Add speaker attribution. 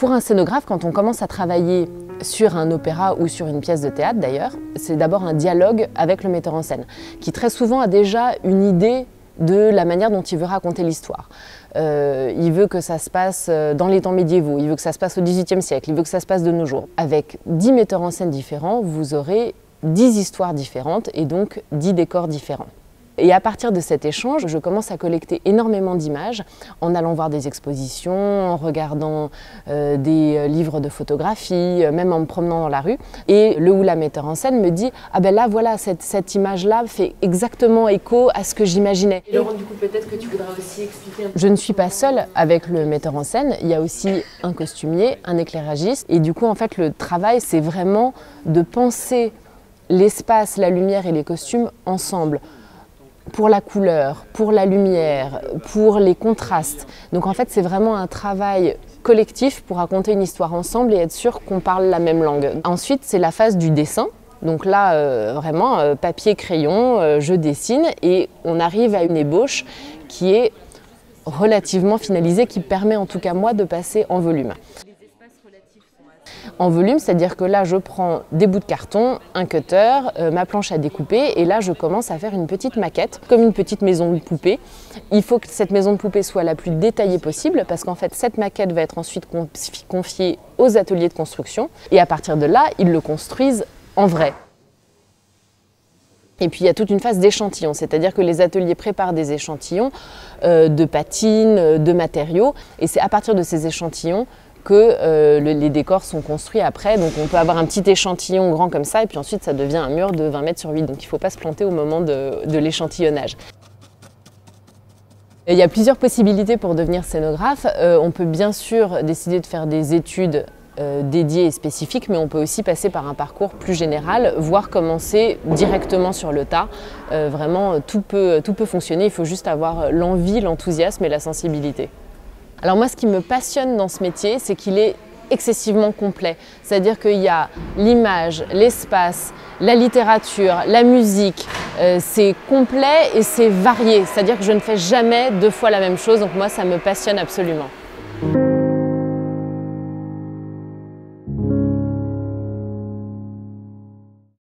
Speaker 1: Pour un scénographe, quand on commence à travailler sur un opéra ou sur une pièce de théâtre d'ailleurs, c'est d'abord un dialogue avec le metteur en scène, qui très souvent a déjà une idée de la manière dont il veut raconter l'histoire. Il veut que ça se passe dans les temps médiévaux, il veut que ça se passe au XVIIIe siècle, il veut que ça se passe de nos jours. Avec 10 metteurs en scène différents, vous aurez 10 histoires différentes et donc 10 décors différents. Et à partir de cet échange, je commence à collecter énormément d'images en allant voir des expositions, en regardant des livres de photographie, même en me promenant dans la rue. Et le ou la metteur en scène me dit « Ah ben là, voilà, cette image-là fait exactement écho à ce que j'imaginais. »
Speaker 2: Et Laurent, du coup, peut-être que tu voudras aussi expliquer un peu.
Speaker 1: Je ne suis pas seule avec le metteur en scène, il y a aussi un costumier, un éclairagiste. Et du coup, en fait, le travail, c'est vraiment de penser l'espace, la lumière et les costumes ensemble. Pour la couleur, pour la lumière, pour les contrastes. Donc en fait, c'est vraiment un travail collectif pour raconter une histoire ensemble et être sûr qu'on parle la même langue. Ensuite, c'est la phase du dessin. Donc là, vraiment, papier, crayon, je dessine et on arrive à une ébauche qui est relativement finalisée, qui permet en tout cas moi de passer en volume. En volume, c'est-à-dire que là, je prends des bouts de carton, un cutter, ma planche à découper et là, je commence à faire une petite maquette, comme une petite maison de poupée. Il faut que cette maison de poupée soit la plus détaillée possible parce qu'en fait, cette maquette va être ensuite confiée aux ateliers de construction et à partir de là, ils le construisent en vrai. Et puis il y a toute une phase d'échantillons, c'est-à-dire que les ateliers préparent des échantillons de patines, de matériaux et c'est à partir de ces échantillons que les décors sont construits après. Donc on peut avoir un petit échantillon grand comme ça et puis ensuite ça devient un mur de 20 mètres sur 8. Donc il ne faut pas se planter au moment de l'échantillonnage. Il y a plusieurs possibilités pour devenir scénographe. On peut bien sûr décider de faire des études dédiées et spécifiques, mais on peut aussi passer par un parcours plus général, voire commencer directement sur le tas. Vraiment, tout peut fonctionner, il faut juste avoir l'envie, l'enthousiasme et la sensibilité. Alors moi, ce qui me passionne dans ce métier, c'est qu'il est excessivement complet. C'est-à-dire qu'il y a l'image, l'espace, la littérature, la musique. C'est complet et c'est varié. C'est-à-dire que je ne fais jamais deux fois la même chose. Donc moi, ça me passionne absolument.